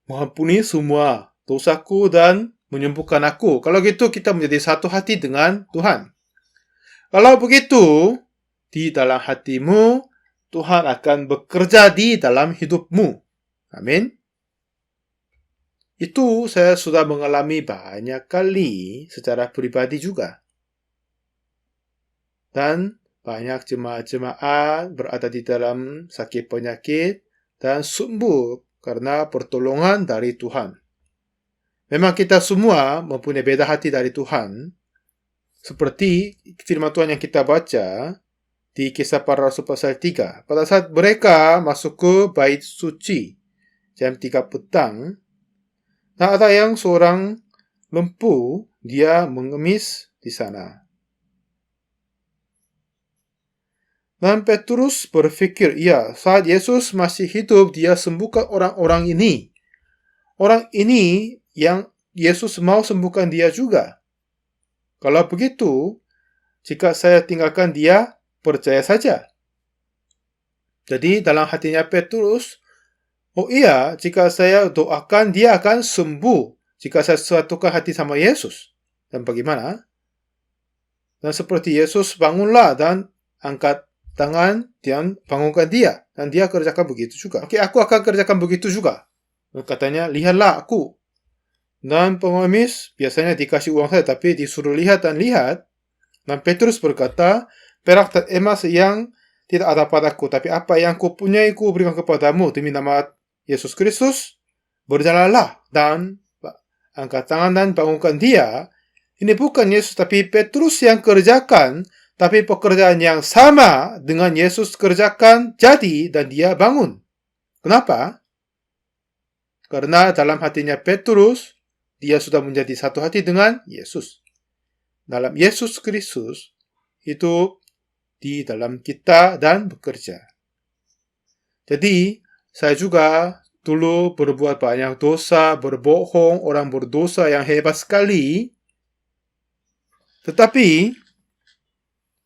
mengampuni semua dosaku dan menyembuhkan aku. Kalau gitu kita menjadi satu hati dengan Tuhan. Kalau begitu, di dalam hatimu, Tuhan akan bekerja di dalam hidupmu. Amin. Itu saya sudah mengalami banyak kali secara pribadi juga. Dan banyak jemaat-jemaat berada di dalam sakit penyakit dan sembuh karena pertolongan dari Tuhan. Memang kita semua mempunyai beda hati dari Tuhan, seperti firman Tuhan yang kita baca di Kisah Para Rasul pasal 3. Pada saat mereka masuk ke bait suci jam 3 petang, ada yang seorang lempu, dia mengemis di sana. Dan Petrus berpikir, ya, saat Yesus masih hidup, dia sembuhkan orang-orang ini. Orang ini yang Yesus mau sembuhkan dia juga. Kalau begitu, jika saya tinggalkan dia, percaya saja. Jadi dalam hatinya Petrus, oh iya, jika saya doakan, dia akan sembuh. Jika saya satukan hati sama Yesus. Dan bagaimana? Dan seperti Yesus, bangunlah dan angkat tangan dan bangunkan dia. Dan dia kerjakan begitu juga. Oke, aku akan kerjakan begitu juga. Katanya, lihatlah aku. Dan pengemis biasanya dikasih uang saja, tapi disuruh lihat dan lihat. Dan Petrus berkata, perak dan emas yang tidak ada padaku, tapi apa yang kupunyai ku berikan kepadamu demi nama Yesus Kristus. Berjalanlah dan angkat tangan dan bangunkan dia. Ini bukan Yesus, tapi Petrus yang kerjakan. Tapi pekerjaan yang sama dengan Yesus kerjakan jadi dan dia bangun. Kenapa? Karena dalam hatinya Petrus, dia sudah menjadi satu hati dengan Yesus. Dalam Yesus Kristus, hidup di dalam kita dan bekerja. Jadi, saya juga dulu berbuat banyak dosa, berbohong, orang berdosa yang hebat sekali. Tetapi,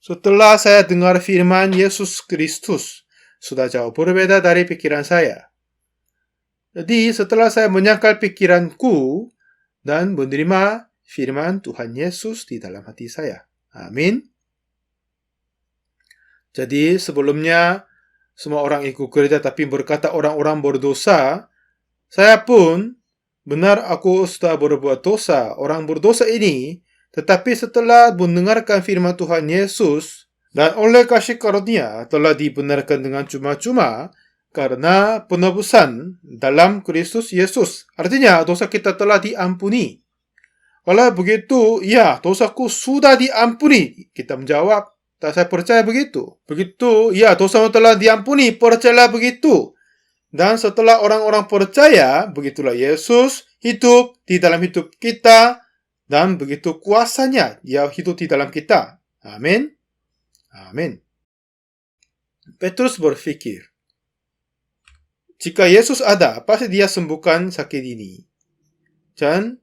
setelah saya dengar firman Yesus Kristus, sudah jauh berbeda dari pikiran saya. Jadi setelah saya menyangkal pikiranku dan menerima firman Tuhan Yesus di dalam hati saya. Amin. Jadi sebelumnya semua orang ikut gereja tapi berkata orang-orang berdosa, saya pun benar aku sudah berbuat dosa, orang berdosa ini. Tetapi setelah mendengarkan firman Tuhan Yesus dan oleh kasih karunia telah dibenarkan dengan cuma-cuma karena penebusan dalam Kristus Yesus. Artinya dosa kita telah diampuni. Kalau begitu, ya, dosaku sudah diampuni. Kita menjawab, saya percaya begitu. Begitu, ya, dosamu telah diampuni, percayalah begitu. Dan setelah orang-orang percaya, begitulah Yesus hidup di dalam hidup kita. Dan begitu kuasanya, dia hidup di dalam kita. Amin. Amin. Petrus berpikir, jika Yesus ada, pasti dia sembuhkan sakit ini. Dan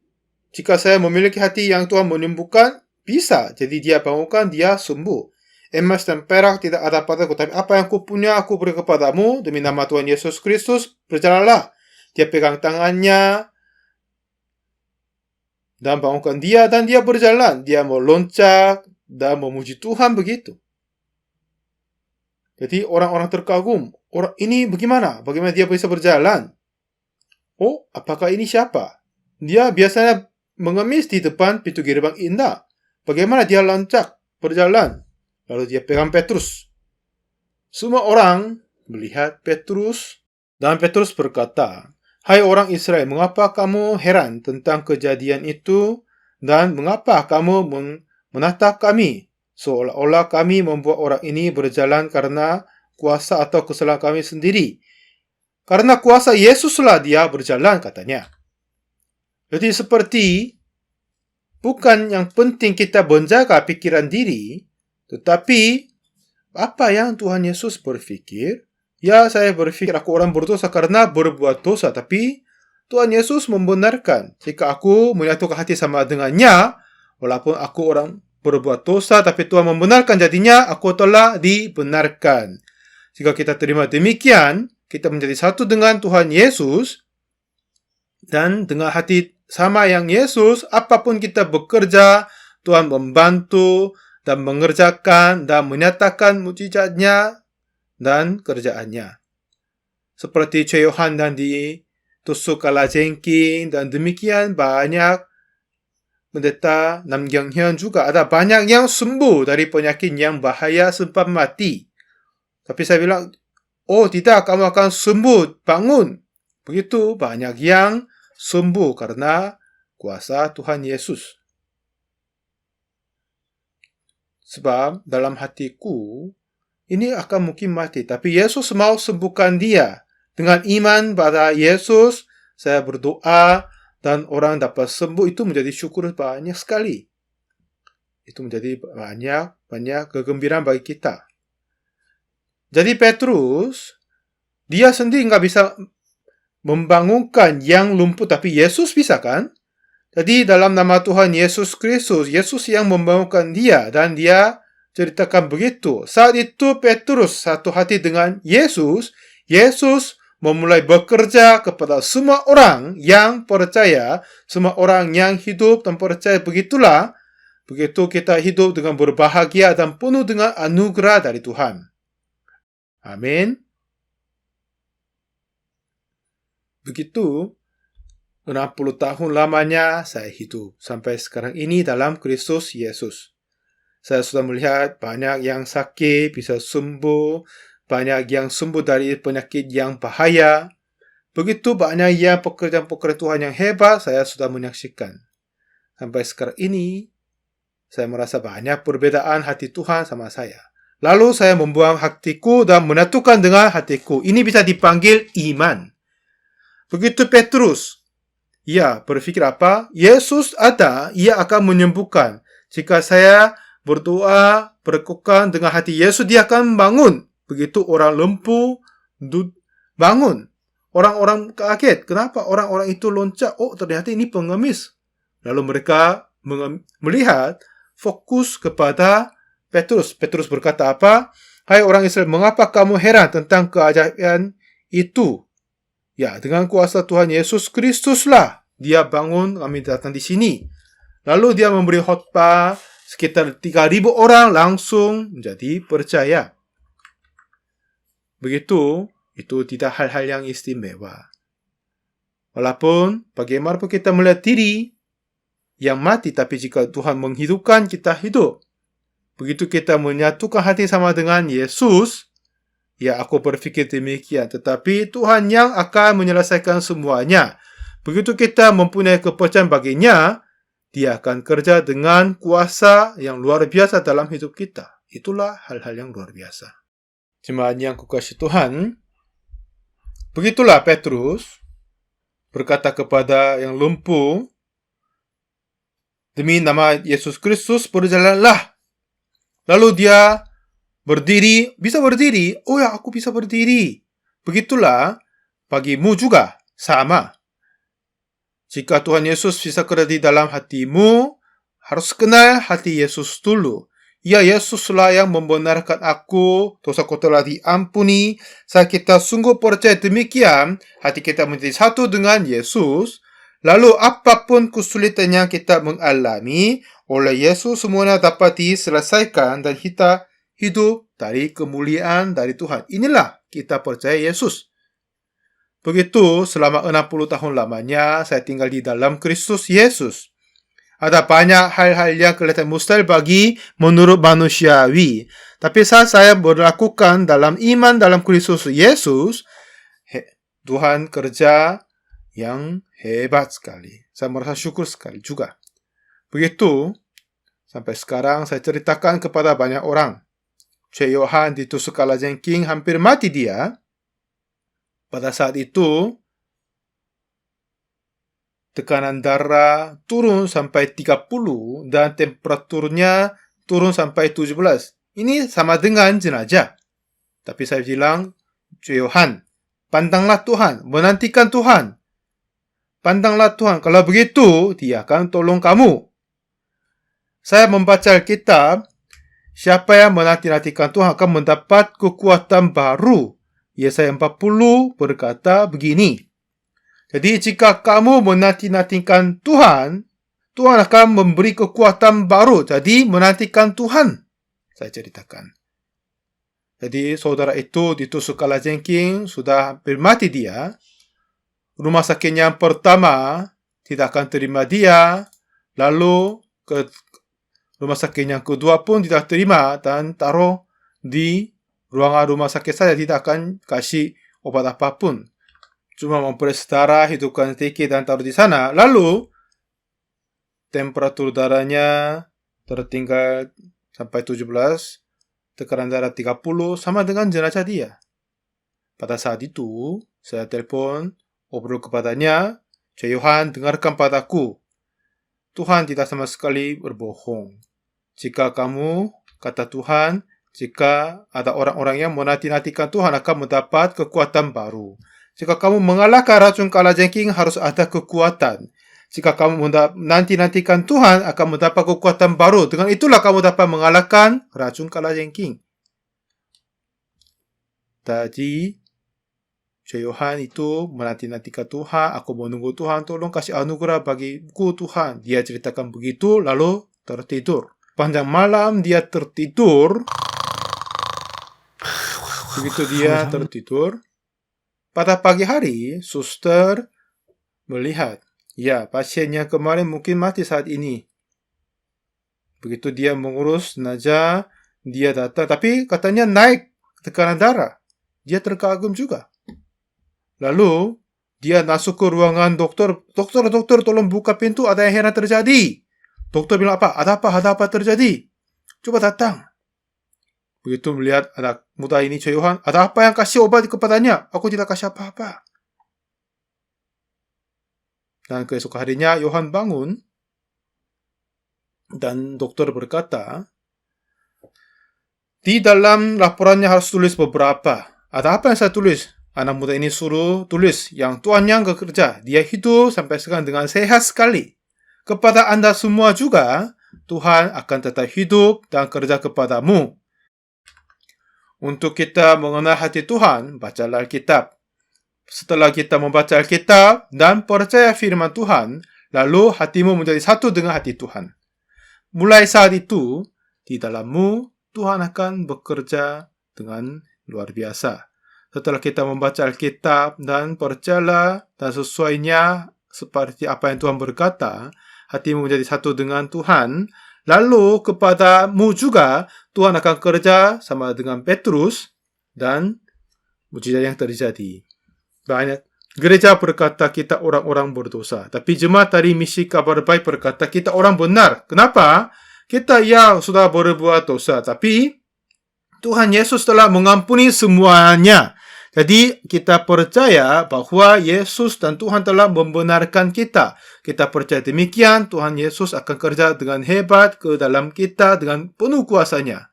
jika saya memiliki hati yang Tuhan menyembuhkan, bisa. Jadi dia bangunkan, dia sembuh. Emas dan perak tidak ada padaku, tapi apa yang kupunya aku beri kepadamu, demi nama Tuhan Yesus Kristus, berjalanlah. Dia pegang tangannya, dan bangunkan dia, dan dia berjalan. Dia meloncat dan memuji Tuhan begitu. Jadi orang-orang terkagum. Orang ini bagaimana? Bagaimana dia bisa berjalan? Oh, apakah ini siapa? Dia biasanya mengemis di depan pintu gerbang indah. Bagaimana dia loncat, berjalan? Lalu dia pegang Petrus. Semua orang melihat Petrus. Dan Petrus berkata, hai orang Israel, mengapa kamu heran tentang kejadian itu? Dan mengapa kamu menatap kami? Seolah-olah kami membuat orang ini berjalan karena kuasa atau kesalahan kami sendiri. Karena kuasa Yesuslah dia berjalan, katanya. Jadi seperti, bukan yang penting kita menjaga pikiran diri, tetapi apa yang Tuhan Yesus berpikir. Ya, saya berpikir aku orang berdosa karena berbuat dosa. Tapi Tuhan Yesus membenarkan. Jika aku menyatukan hati sama dengannya, walaupun aku orang berbuat dosa, tapi Tuhan membenarkan, jadinya aku telah dibenarkan. Jika kita terima demikian, kita menjadi satu dengan Tuhan Yesus. Dan dengan hati sama yang Yesus, apapun kita bekerja, Tuhan membantu dan mengerjakan dan menyatakan mukjizatnya dan kerjaannya. Seperti Yohanan dan ditusuk kalajengking dan demikian banyak Pendeta Nam Kyung Hyun juga ada banyak yang sembuh dari penyakit yang bahaya sempat mati. Tapi saya bilang, oh tidak, kamu akan sembuh, bangun. Begitu banyak yang sembuh karena kuasa Tuhan Yesus. Sebab dalam hatiku, ini akan mungkin mati. Tapi Yesus mau sembuhkan dia. Dengan iman pada Yesus, saya berdoa dan orang dapat sembuh, itu menjadi syukur banyak sekali. Itu menjadi banyak kegembiraan bagi kita. Jadi Petrus, dia sendiri nggak bisa membangunkan yang lumpuh, tapi Yesus bisa kan? Jadi dalam nama Tuhan Yesus Kristus, Yesus yang membangunkan dia, dan dia ceritakan begitu. Saat itu Petrus satu hati dengan Yesus, Yesus memulai bekerja kepada semua orang yang percaya, semua orang yang hidup dan percaya. Begitulah, begitu kita hidup dengan berbahagia dan penuh dengan anugerah dari Tuhan. Amin. Begitu, 60 tahun lamanya saya hidup sampai sekarang ini dalam Kristus Yesus. Saya sudah melihat banyak yang sakit bisa sembuh, banyak yang sembuh dari penyakit yang bahaya. Begitu banyak yang pekerjaan-pekerjaan Tuhan yang hebat saya sudah menyaksikan. Sampai sekarang ini, saya merasa banyak perbedaan hati Tuhan sama saya. Lalu saya membuang hatiku dan menyatukan dengan hatiku. Ini bisa dipanggil iman. Begitu Petrus, ia berpikir apa? Yesus ada, ia akan menyembuhkan. Jika saya berdoa, berkukuh dengan hati Yesus, dia akan bangun. Begitu orang lumpuh, bangun. Orang-orang kaget. Kenapa orang-orang itu loncat? Oh, ternyata ini pengemis. Lalu mereka melihat, fokus kepada Petrus. Petrus berkata apa? Hai orang Israel, mengapa kamu heran tentang keajaiban itu? Ya, dengan kuasa Tuhan Yesus Kristuslah dia bangun, kami datang di sini. Lalu dia memberi khotbah, sekitar 3.000 orang langsung menjadi percaya. Begitu, itu tidak hal-hal yang istimewa. Walaupun bagaimanapun kita melihat diri yang mati, tapi jika Tuhan menghidupkan, kita hidup. Begitu kita menyatukan hati sama dengan Yesus, ya aku berpikir demikian. Tetapi Tuhan yang akan menyelesaikan semuanya. Begitu kita mempunyai kepercayaan baginya, dia akan kerja dengan kuasa yang luar biasa dalam hidup kita. Itulah hal-hal yang luar biasa. Jemaat yang kukasihi Tuhan, begitulah Petrus berkata kepada yang lumpuh, demi nama Yesus Kristus berjalanlah. Lalu dia berdiri, bisa berdiri. Oh ya, aku bisa berdiri. Begitulah bagimu juga sama. Jika Tuhan Yesus bisa kerja di dalam hatimu, harus kenal hati Yesus dulu. Ya, Yesuslah yang membenarkan aku, dosaku telah diampuni. Saat kita sungguh percaya demikian, hati kita menjadi satu dengan Yesus. Lalu apapun kesulitan yang kita mengalami, oleh Yesus semuanya dapat diselesaikan dan kita hidup dari kemuliaan dari Tuhan. Inilah kita percaya Yesus. Begitu selama 60 tahun lamanya saya tinggal di dalam Kristus Yesus. Ada banyak hal-hal yang kelihatan mustahil bagi menurut manusiawi. Tapi saat saya berlakukan dalam iman dalam Kristus Yesus, Tuhan kerja yang hebat sekali. Saya merasa syukur sekali juga. Begitu, sampai sekarang saya ceritakan kepada banyak orang. Cik Yohan ditusuk kalajengking, hampir mati dia. Pada saat itu, tekanan darah turun sampai 30 dan temperaturnya turun sampai 17. Ini sama dengan jenazah. Tapi saya bilang, Cik Yohan, pandanglah Tuhan, menantikan Tuhan. Pandanglah Tuhan, kalau begitu, dia akan tolong kamu. Saya membaca Alkitab, siapa yang menanti-nantikan Tuhan akan mendapat kekuatan baru. Yesaya 40 berkata begini. Jadi jika kamu menanti-nantikan Tuhan, Tuhan akan memberi kekuatan baru. Jadi menantikan Tuhan. Saya ceritakan. Jadi saudara itu ditusuk kalajengking, sudah hampir mati dia. Rumah sakit yang pertama tidak akan terima dia. Lalu ke rumah sakit yang kedua pun tidak terima dan taruh di ruangan rumah sakit saja, tidak akan kasih obat apapun. Cuma memeriksa darah, hidupkan tiket dan taruh di sana. Lalu temperatur darahnya tertinggal sampai 17, tekanan darah 30, sama dengan jenazah dia. Pada saat itu, saya telepon, obrol kepadanya, Cik Yohan, dengarkan padaku. Tuhan tidak sama sekali berbohong. Jika kamu, kata Tuhan, jika ada orang-orang yang menanti-nantikan Tuhan akan mendapat kekuatan baru. Jika kamu mengalahkan racun kalajengking, harus ada kekuatan. Jika kamu nanti-nantikan Tuhan akan mendapat kekuatan baru. Dengan itulah kamu dapat mengalahkan racun kalajengking. Tadi, Cik Yohan itu menanti-nantikan Tuhan. Aku menunggu Tuhan, tolong kasih anugerah bagiku Tuhan. Dia ceritakan begitu, lalu tertidur. Panjang malam dia tertidur. Begitu dia tertidur, pada pagi hari, suster melihat, ya, pasien yang kemarin mungkin mati saat ini. Begitu dia mengurus jenazah, dia datang, tapi katanya naik tekanan darah. Dia terkagum juga. Lalu, dia masuk ke ruangan dokter. Dokter, tolong buka pintu, ada yang heran terjadi. Dokter bilang apa? Ada apa terjadi? Coba datang. Begitu melihat anak muda ini, Cik Yohan, ada apa yang kasih obat kepadanya? Aku tidak kasih apa-apa. Dan keesok harinya, Yohan bangun. Dan dokter berkata, di dalam laporannya harus tulis beberapa. Ada apa yang saya tulis? Anak muda ini suruh tulis yang Tuhan yang bekerja. Dia hidup sampai sekarang dengan sehat sekali. Kepada Anda semua juga, Tuhan akan tetap hidup dan kerja kepadamu. Untuk kita mengenal hati Tuhan, bacalah Alkitab. Setelah kita membaca Alkitab dan percaya firman Tuhan, lalu hatimu menjadi satu dengan hati Tuhan. Mulai saat itu, di dalammu, Tuhan akan bekerja dengan luar biasa. Setelah kita membaca Alkitab dan percayalah dan sesuainya seperti apa yang Tuhan berkata, hatimu menjadi satu dengan Tuhan. Lalu kepadamu juga Tuhan akan kerja sama dengan Petrus dan mujizat yang terjadi. Banyak gereja berkata kita orang-orang berdosa, tapi jemaat dari misi kabar baik berkata kita orang benar. Kenapa? Kita sudah berbuat dosa, tapi Tuhan Yesus telah mengampuni semuanya. Jadi kita percaya bahwa Yesus dan Tuhan telah membenarkan kita. Kita percaya demikian, Tuhan Yesus akan kerja dengan hebat ke dalam kita dengan penuh kuasanya.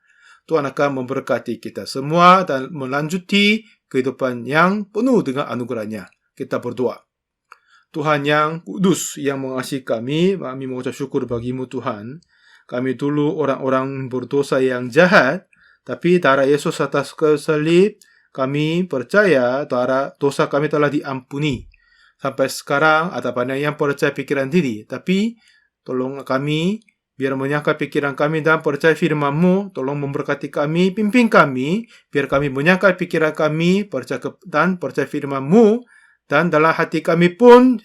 Tuhan akan memberkati kita semua dan melanjuti kehidupan yang penuh dengan anugerahnya. Kita berdoa. Tuhan yang kudus, yang mengasihi kami mengucap syukur bagimu Tuhan. Kami dulu orang-orang berdosa yang jahat, tapi darah Yesus atas kayu salib, kami percaya dosa kami telah diampuni. Sampai sekarang ada banyak yang percaya pikiran diri. Tapi tolong kami, biar menyangka pikiran kami dan percaya firman-Mu. Tolong memberkati kami, pimpin kami, biar kami menyangka pikiran kami dan percaya firman-Mu. Dan dalam hati kami pun,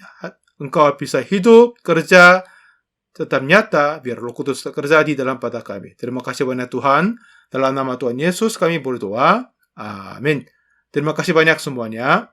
Engkau bisa hidup, kerja, tetap nyata, biar Roh Kudus terjadi dalam pada kami. Terima kasih banyak Tuhan. Dalam nama Tuhan Yesus kami berdoa. Amin. Terima kasih banyak semuanya.